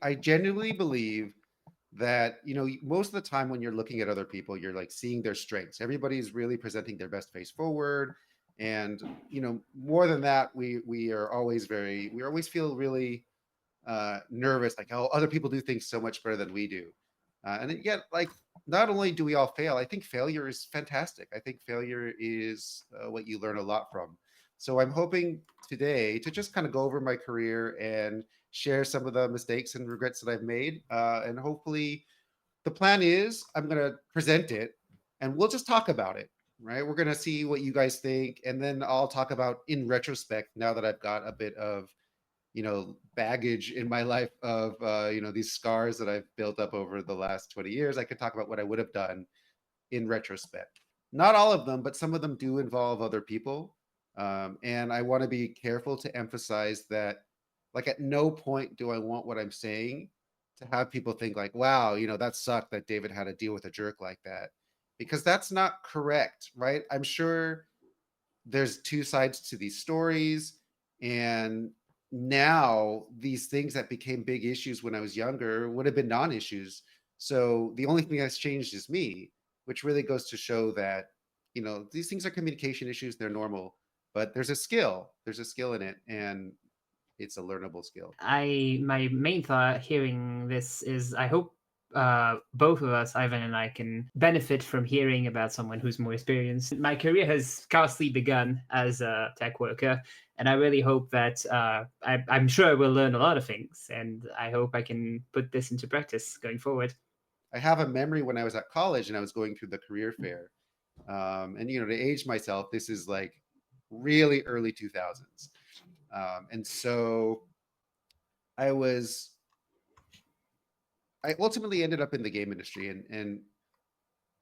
I genuinely believe that, most of the time when you're looking at other people, you're like seeing their strengths. Everybody's really presenting their best face forward. And, more than that, we always feel really nervous, like, oh, other people do things so much better than we do. And yet, like, not only do we all fail, I think failure is fantastic. I think failure is what you learn a lot from. So I'm hoping today to just kind of go over my career and share some of the mistakes and regrets that I've made. And hopefully, the plan is I'm going to present it and we'll just talk about it, right? We're going to see what you guys think. And then I'll talk about in retrospect, now that I've got a bit of baggage in my life of these scars that I've built up over the last 20 years. I could talk about what I would have done in retrospect. Not all of them, but some of them do involve other people. And I want to be careful to emphasize that, like, at no point do I want what I'm saying to have people think like, wow, that sucked that David had to deal with a jerk like that, because that's not correct, right? I'm sure there's two sides to these stories. And now these things that became big issues when I was younger would have been non-issues. So the only thing that's changed is me, which really goes to show that, these things are communication issues. They're normal, but there's a skill in it, and it's a learnable skill. My main thought hearing this is I hope both of us, Ivan and I, can benefit from hearing about someone who's more experienced. My career has scarcely begun as a tech worker, and I really hope that I'm sure I will learn a lot of things, and I hope I can put this into practice going forward. I have a memory when I was at college and I was going through the career fair. And, to age myself, this is like really early 2000s. And so I was I ultimately ended up in the game industry, and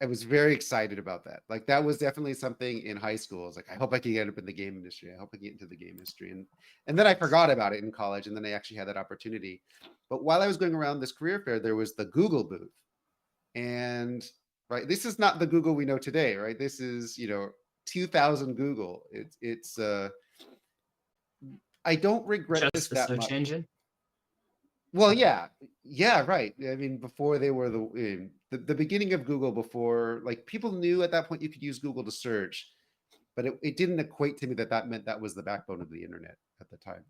I was very excited about that. Like, that was definitely something in high school. I was like, I hope I can end up in the game industry. I hope I get into the game industry. And then I forgot about it in college, and then I actually had that opportunity. But while I was going around this career fair, there was the Google booth. And right, this is not the Google we know today, right? This is, 2000 Google. It's I don't regret Just this the that search much. engine. Well, yeah, yeah, right. I mean, before they were the beginning of Google, before, like, people knew at that point you could use Google to search, but it didn't equate to me that that meant that was the backbone of the internet at the time.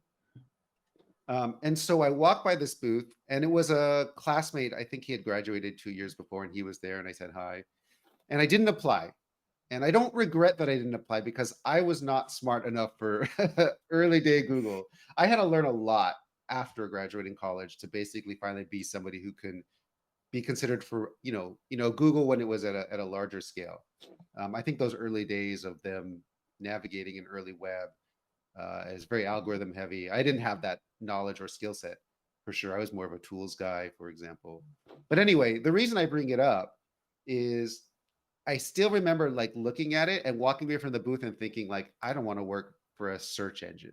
And so I walked by this booth, and it was a classmate. I think he had graduated 2 years before, and he was there, and I said hi, and I didn't apply. And I don't regret that I didn't apply, because I was not smart enough for early day Google. I had to learn a lot after graduating college to basically finally be somebody who can be considered for, Google when it was at a larger scale. I think those early days of them navigating an early web is very algorithm heavy. I didn't have that knowledge or skill set for sure. I was more of a tools guy, for example. But anyway, the reason I bring it up is I still remember, like, looking at it and walking away from the booth and thinking, like, I don't want to work for a search engine.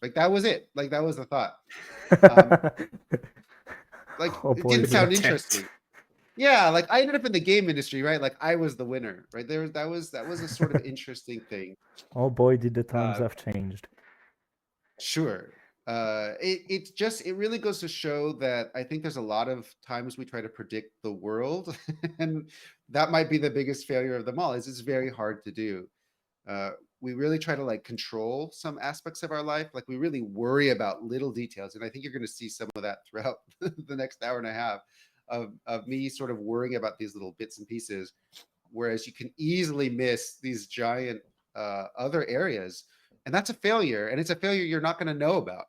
Like, that was it. Like, that was the thought. Um, like, Oh it boy, didn't did sound it. Content. interesting. Yeah, like, I ended up in the game industry, right? Like, I was the winner, right? That was a sort of interesting thing. Oh boy, did the times Uh, have changed. sure. It really goes to show that I think there's a lot of times we try to predict the world, and that might be the biggest failure of them all. Is it's very hard to do. uh, we really try to, like, control some aspects of our life. Like, we really worry about little details, and I think you're going to see some of that throughout the next hour and a half of me sort of worrying about these little bits and pieces, whereas you can easily miss these giant other areas, and that's a failure, and it's a failure you're not going to know about,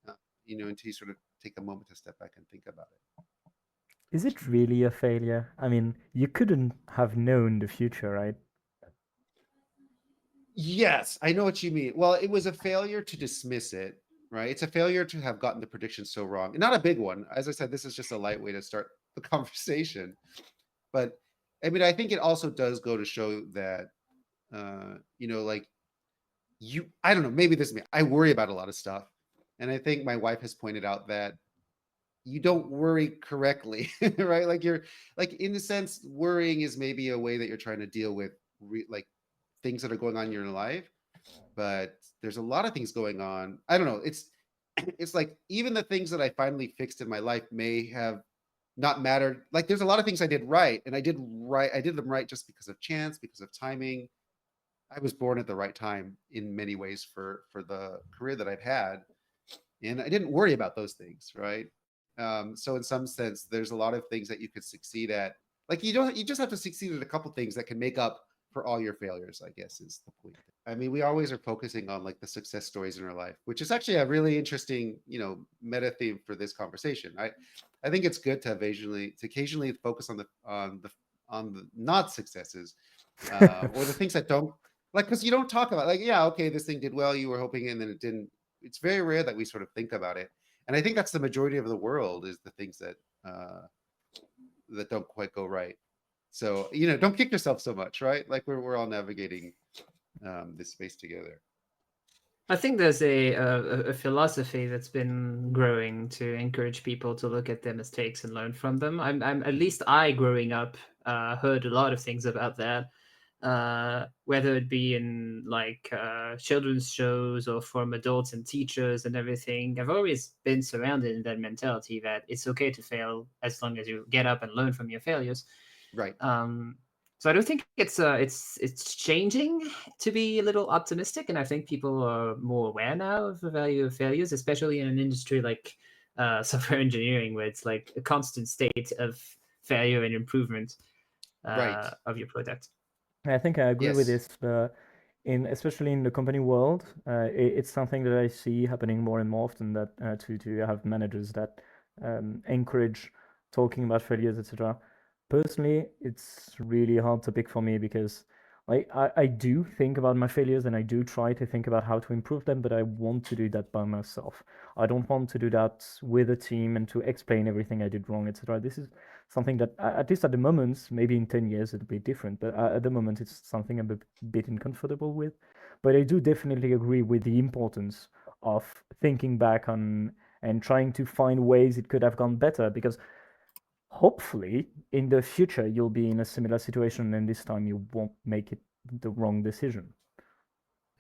uh, until you sort of take a moment to step back and think about it. Is it really a failure? I mean, you couldn't have known the future, right? Yes, I know what you mean. Well, it was a failure to dismiss it, right? It's a failure to have gotten the prediction so wrong. And not a big one. As I said, this is just a light way to start the conversation. But I mean, I think it also does go to show that, like, I don't know, maybe this is me. I worry about a lot of stuff. And I think my wife has pointed out that you don't worry correctly, right? Like, you're, like, in a sense, worrying is maybe a way that you're trying to deal with like things that are going on in your life, but there's a lot of things going on. I don't know. it's like even the things that I finally fixed in my life may have not mattered. Like there's a lot of things I did right, and I did them right just because of chance, because of timing. I was born at the right time in many ways for the career that I've had, and I didn't worry about those things, right? So in some sense, there's a lot of things that you could succeed at. Like you just have to succeed at a couple things that can make up for all your failures, I guess is the point. I mean, we always are focusing on like the success stories in our life, which is actually a really interesting, meta theme for this conversation. I think it's good to occasionally focus on the not successes, or the things that don't, like, because you don't talk about, like, yeah, okay, this thing did well, you were hoping, and then it didn't. It's very rare that we sort of think about it, and I think that's the majority of the world, is the things that don't quite go right. So don't kick yourself so much, right? Like we're all navigating this space together. I think there's a philosophy that's been growing to encourage people to look at their mistakes and learn from them. I'm at least I, growing up, heard a lot of things about that, whether it be in like children's shows or from adults and teachers and everything. I've always been surrounded in that mentality that it's okay to fail as long as you get up and learn from your failures. Right. So I don't think it's changing to be a little optimistic, and I think people are more aware now of the value of failures, especially in an industry like software engineering, where it's like a constant state of failure and improvement Right. of your product. I think I agree with Yes. this. Especially in the company world, it's something that I see happening more and more often, that to have managers that encourage talking about failures, etc. Personally, it's really hard topic for me because I do think about my failures and I do try to think about how to improve them, but I want to do that by myself. I don't want to do that with a team and to explain everything I did wrong, etc. This is something that, at least at the moment, maybe in 10 years it'll be different, but at the moment it's something I'm a bit uncomfortable with. But I do definitely agree with the importance of thinking back on and trying to find ways it could have gone better, because hopefully in the future you'll be in a similar situation and this time you won't make it the wrong decision.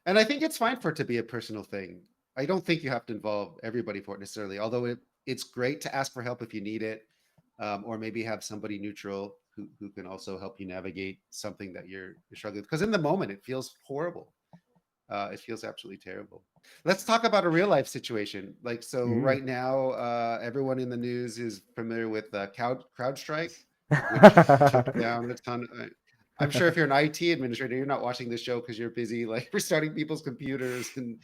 And I think it's fine for it to be a personal thing. I don't think you have to involve everybody for it necessarily, although it's great to ask for help if you need it, or maybe have somebody neutral who can also help you navigate something that you're struggling with. Because in the moment, it feels horrible. It feels absolutely terrible. Let's talk about a real life situation. Like, so Ooh. right now, everyone in the news is familiar with CrowdStrike, which took down a ton. I'm sure if you're an IT administrator, you're not watching this show because you're busy like restarting people's computers and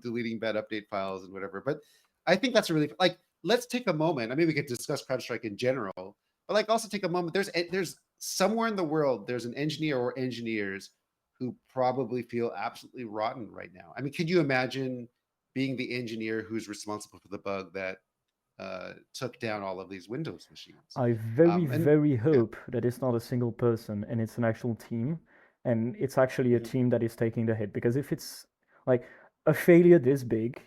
deleting bad update files and whatever. But I think that's a really, like, let's take a moment. I mean, we could discuss CrowdStrike in general, but like also take a moment. There's somewhere in the world there's an engineer or engineers who probably feel absolutely rotten right now. I mean, could you imagine being the engineer who's responsible for the bug that took down all of these Windows machines? I very, And very yeah. hope that it's not a single person and it's an actual team, and it's actually a Mhm. team that is taking the hit. Because if it's like a failure this big,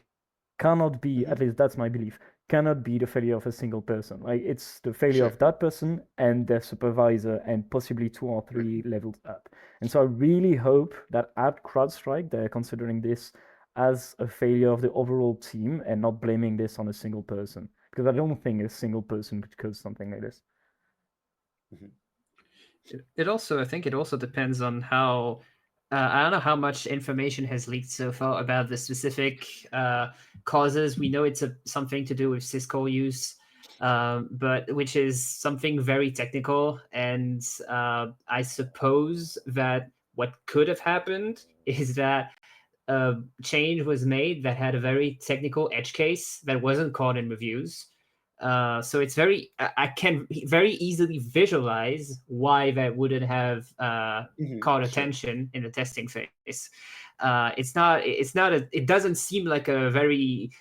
cannot be, Mhm. at least that's my belief, cannot be the failure of a single person. Like it's the failure Sure. of that person and their supervisor and possibly two or Right. three levels up. And so I really hope that at CrowdStrike they're considering this as a failure of the overall team and not blaming this on a single person. Because I don't think a single person could cause something like this. Mhm. It also, I think it also depends on how, I don't know how much information has leaked so far about the specific causes. We know it's something to do with syscall use, but which is something very technical. And I suppose that what could have happened is that a change was made that had a very technical edge case that wasn't caught in reviews. So it's very, I can very easily visualize why that wouldn't have Mhm. caught Sure. attention in the testing phase. It doesn't seem like a very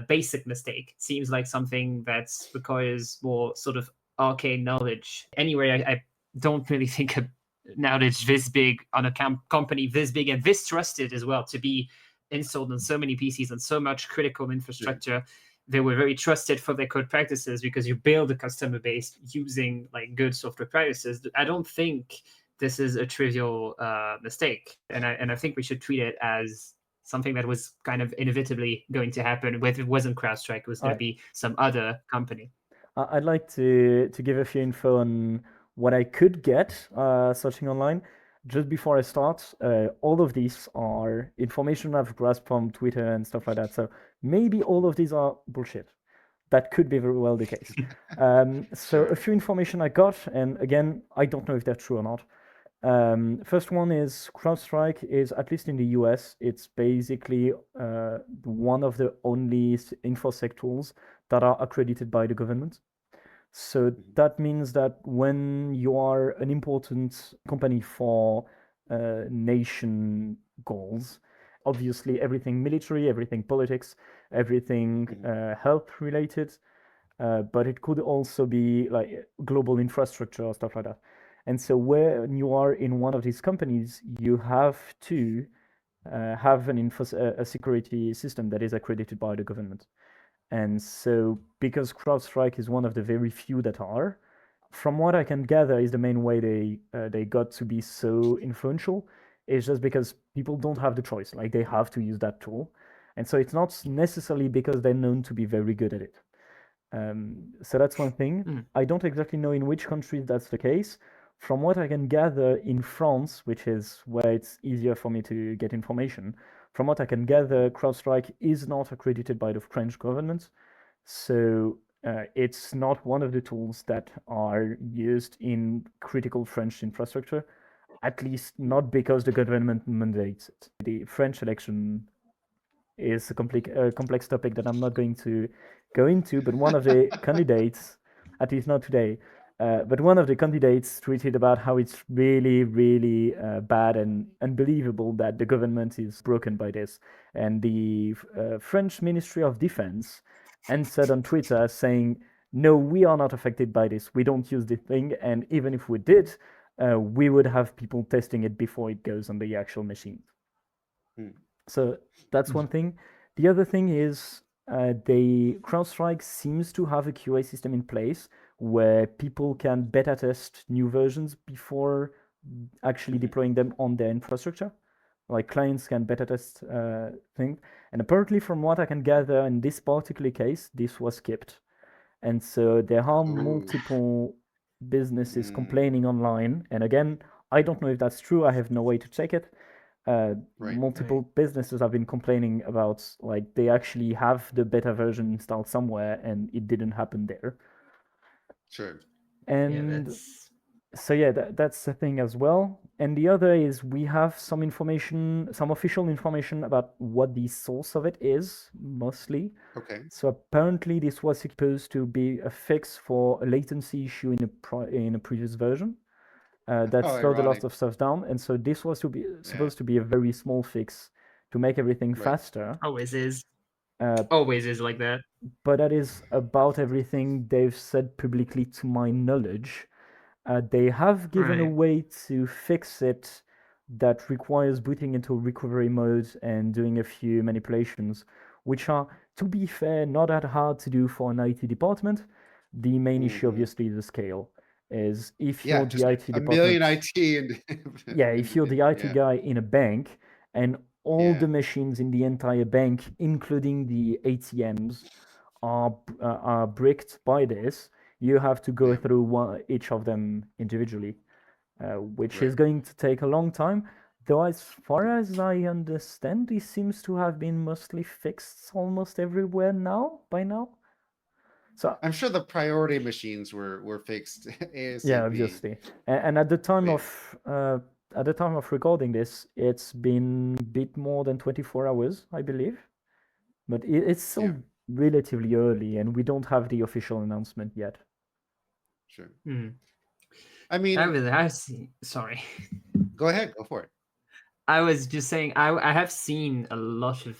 basic mistake. It seems like something that requires more sort of arcane knowledge. Anyway, I don't really think a knowledge this big on a company this big and this trusted as well to be installed on so many PCs and so much critical Right. infrastructure. They were very trusted for their code practices because you build a customer base using like good software practices. I don't think this is a trivial mistake, and I think we should treat it as something that was kind of inevitably going to happen. Whether it wasn't CrowdStrike, it was going to be some other company. I'd like to give a few info on what I could get searching online. Just before I start, all of these are information I've grasped from Twitter and stuff like that. So maybe all of these are bullshit. That could be very well the case. So a few information I got, and again, I don't know if they're true or not. First one is CrowdStrike is, at least in the US, it's basically one of the only InfoSec tools that are accredited by the government. So that means that when you are an important company for nation goals, obviously everything military, everything politics, everything health related, but it could also be like global infrastructure or stuff like that. And so when you are in one of these companies, you have to have a security system that is accredited by the government. And so because CrowdStrike is one of the very few that are, from what I can gather, is the main way they got to be so influential is just because people don't have the choice. Like they have to use that tool. And so it's not necessarily because they're known to be very good at it. So that's one thing. I don't exactly know in which countries that's the case. From what I can gather in France, which is where it's easier for me to get information, from what I can gather, CrowdStrike is not accredited by the French government. So it's not one of the tools that are used in critical French infrastructure, at least not because the government mandates it. The French election is a complex topic that I'm not going to go into, but one of the candidates, at least not today, but one of the candidates tweeted about how it's really, really bad and unbelievable that the government is broken by this. And the French Ministry of Defense answered on Twitter saying, no, we are not affected by this. We don't use this thing. And even if we did, we would have people testing it before it goes on the actual machine. So that's one thing. The other thing is CrowdStrike seems to have a QA system in place where people can beta test new versions before actually deploying them on their infrastructure. Like clients can beta test things. And apparently from what I can gather in this particular case, this was skipped. And so there are multiple businesses complaining online. And again, I don't know if that's true. I have no way to check it. Multiple businesses have been complaining about like they actually have the beta version installed somewhere and it didn't happen there. And so yeah, that's the thing as well. And the other is we have some information, some official information about what the source of it is, mostly. So apparently this was supposed to be a fix for a latency issue in a previous version. That slowed a lot of stuff down, and so this was supposed to be a very small fix to make everything faster. Always is. Always is like that. But that is about everything they've said publicly, to my knowledge. They have given a way to fix it that requires booting into recovery mode and doing a few manipulations, which are, to be fair, not that hard to do for an IT department. The main issue, obviously, is the scale. Is if you're the IT department, million IT if you're the IT guy in a bank and all the machines in the entire bank, including the ATMs, are bricked by this, you have to go through each of them individually, which is going to take a long time. Though, as far as I understand, this seems to have been mostly fixed almost everywhere by now. So I'm sure the priority machines were fixed ASAP. Yeah, obviously. And at the time of recording this, it's been a bit more than 24 hours, I believe. But it's still relatively early, and we don't have the official announcement yet. I mean, sorry. Go ahead, go for it. I was just saying, I have seen a lot of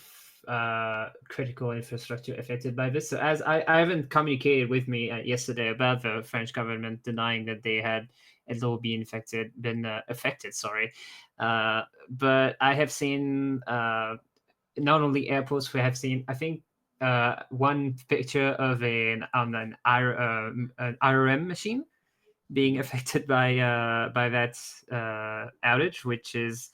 critical infrastructure affected by this. So as I haven't communicated with me yesterday about the French government denying that they had at all been affected. Sorry, but I have seen not only airports. We have seen, I think, one picture of an IRM machine being affected by that outage, which is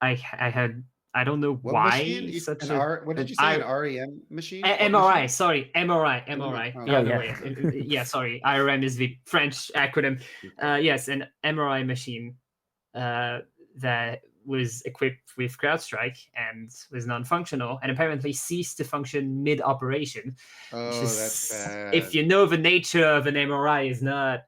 I had I don't know What machine? why such An a R? What did an you say? An REM machine? What MRI, machine? sorry, MRI, MRI. MRI, the Oh, Yeah, other yeah. way. Yeah, sorry, IRM is the French acronym. Yes, an MRI machine that was equipped with CrowdStrike and was non-functional and apparently ceased to function mid-operation. Which oh, that's is, if bad. you know the nature of an MRI, is not.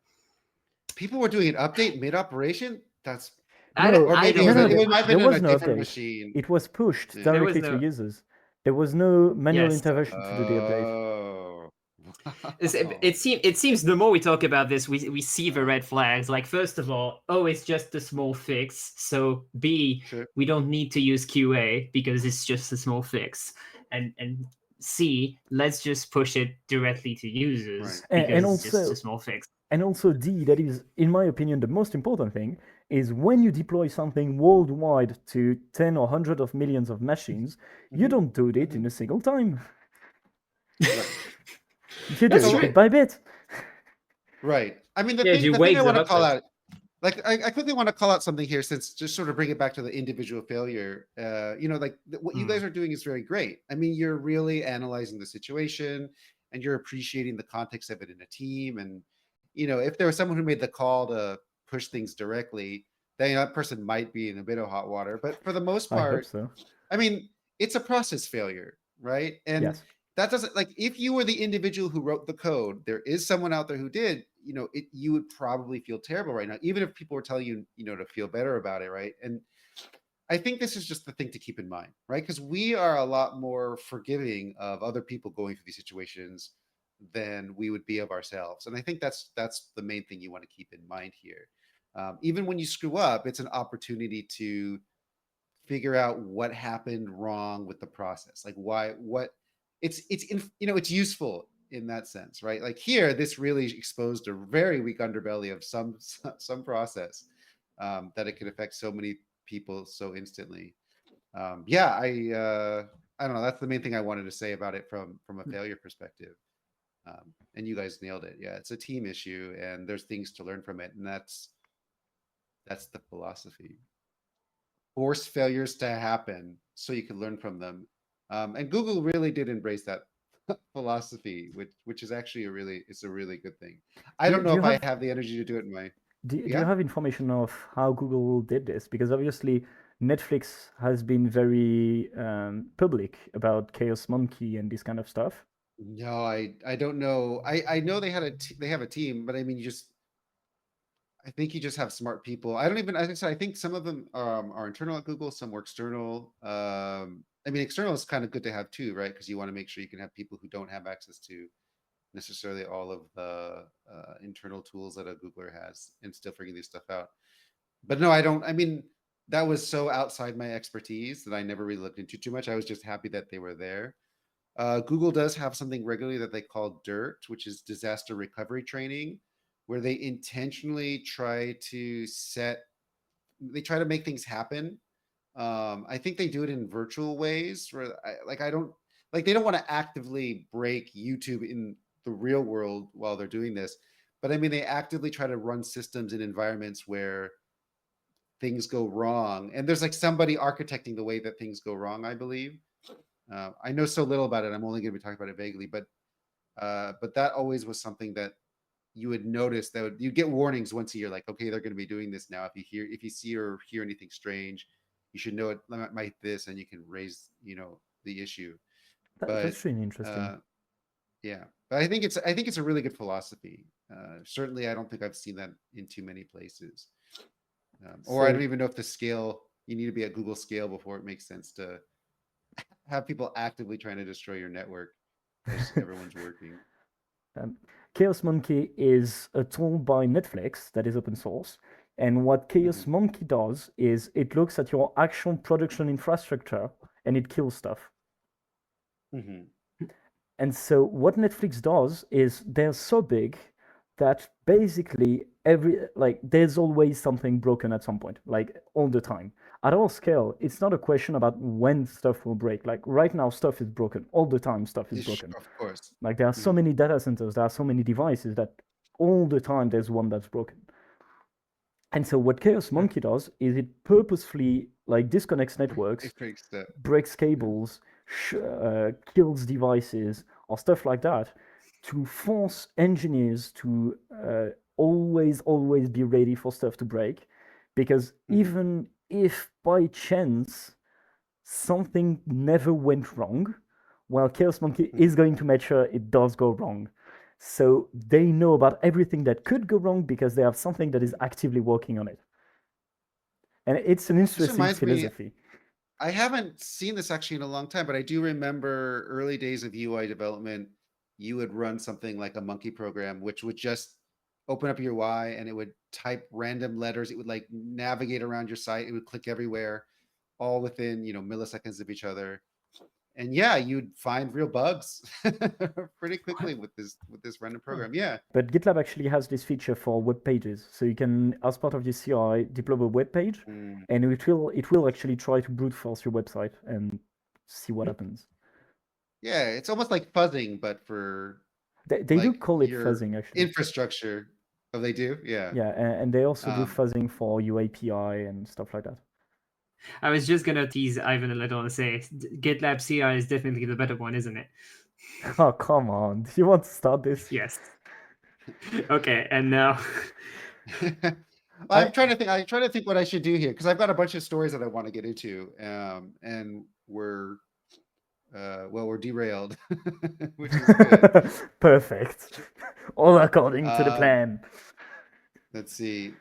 People were doing an update mid-operation. That's No, or maybe don't no, know it might why. have there been on was a no different update. machine. It was pushed Yeah. There was directly to no. users. There was no manual Yes. intervention to do the update. Oh. It seems the more we talk about this, we see the red flags. Like, first of all, it's just a small fix. So B, Sure. we don't need to use QA because it's just a small fix. And C, let's just push it directly to users Right. because And it's just also, a small fix. and also D, that is, in my opinion, the most important thing, is when you deploy something worldwide to 10 or hundreds of millions of machines, you Mhm. don't do it in a single time. Right. You do That's it true. bit by bit. Right. I mean, Yeah, you the thing wake I want them to up call first. out, like I quickly want to call out something here, since just sort of bring it back to the individual failure. Like what you guys are doing is very great. I mean, you're really analyzing the situation and you're appreciating the context of it in a team. And if there was someone who made the call to push things directly, then that person might be in a bit of hot water. But for the most I hope part, so. I mean, it's a process failure, right? And Yes. that doesn't, like, if you were the individual who wrote the code, there is someone out there who did, you would probably feel terrible right now, even if people were telling you, to feel better about it, right? And I think this is just the thing to keep in mind, right? Because we are a lot more forgiving of other people going through these situations than we would be of ourselves. And I think that's the main thing you want to keep in mind here. Even when you screw up, it's an opportunity to figure out what happened wrong with the process, like it's useful in that sense, right? Like here, this really exposed a very weak underbelly of some process, that it could affect so many people so instantly. Yeah, I don't know, that's the main thing I wanted to say about it from a failure perspective. And you guys nailed it. Yeah, it's a team issue and there's things to learn from it, and that's the philosophy. Force failures to happen so you can learn from them. And Google really did embrace that philosophy, which is actually it's a really good thing. I don't know Do you if I have have the energy to do it in my do you yeah. have information of how Google did this? Because obviously Netflix has been very public about Chaos Monkey and this kind of stuff. No, I don't know. I know they have a team, but I mean, I think you just have smart people. I don't even, as I said, I think some of them are internal at Google, some were external. I mean, external is kind of good to have too, right? Because you want to make sure you can have people who don't have access to necessarily all of the internal tools that a Googler has, and still figuring this stuff out. But no, I don't. I mean, that was so outside my expertise that I never really looked into too much. I was just happy that they were there. Google does have something regularly that they call DIRT, which is disaster recovery training, where they intentionally try to make things happen. I think they do it in virtual ways where I don't like, they don't want to actively break YouTube in the real world while they're doing this. But I mean, they actively try to run systems in environments where things go wrong. And there's like somebody architecting the way that things go wrong, I believe. I know so little about it. I'm only going to be talking about it vaguely, but that always was something that you would notice, that you get warnings once a year, like, okay, they're going to be doing this now. If you see or hear anything strange, you should know it might this, and you can raise, the issue. But That's really interesting. yeah, but I think it's a really good philosophy. Certainly, I don't think I've seen that in too many places. Or I don't So even know if the scale, you need to be at Google scale before it makes sense to have people actively trying to destroy your network as everyone's working. Chaos Monkey is a tool by Netflix that is open source. And what Chaos Mhm. Monkey does is it looks at your actual production infrastructure and it kills stuff. Mhm. And so what Netflix does is they're so big that basically there's always something broken at some point, like all the time. At our scale, it's not a question about when stuff will break. Like right now, stuff is broken all the time. Stuff is broken. Of course. Like there are so Mhm. many data centers, there are so many devices that all the time there's one that's broken. And so what Chaos Monkey does is it purposefully like disconnects networks, It breaks that. breaks cables, kills devices, or stuff like that, to force engineers to always be ready for stuff to break. Because even if by chance something never went wrong, well, Chaos Monkey is going to make sure it does go wrong. So they know about everything that could go wrong because they have something that is actively working on it. And it's an This interesting reminds me, philosophy. I haven't seen this actually in a long time, but I do remember early days of UI development. You would run something like a monkey program, which would just open up your UI and it would type random letters. It would like navigate around your site. It would click everywhere, all within, milliseconds of each other. And yeah, you'd find real bugs pretty quickly with this random program. Yeah. But GitLab actually has this feature for web pages, so you can, as part of the CI, deploy a web page, and it will actually try to brute force your website and see what happens. Yeah, it's almost like fuzzing, but for They do like call it your fuzzing actually. infrastructure. Oh, they do? Yeah. Yeah, and they also do Um, fuzzing for your API and stuff like that. I was just gonna tease Ivan a little and say GitLab CI is definitely the better one, isn't it? Oh, come on. Do you want to start this? Yes. Okay, and now I'm trying to think what I should do here because I've got a bunch of stories that I want to get into, and we're derailed, which is good. Perfect. All according to the plan. Let's see.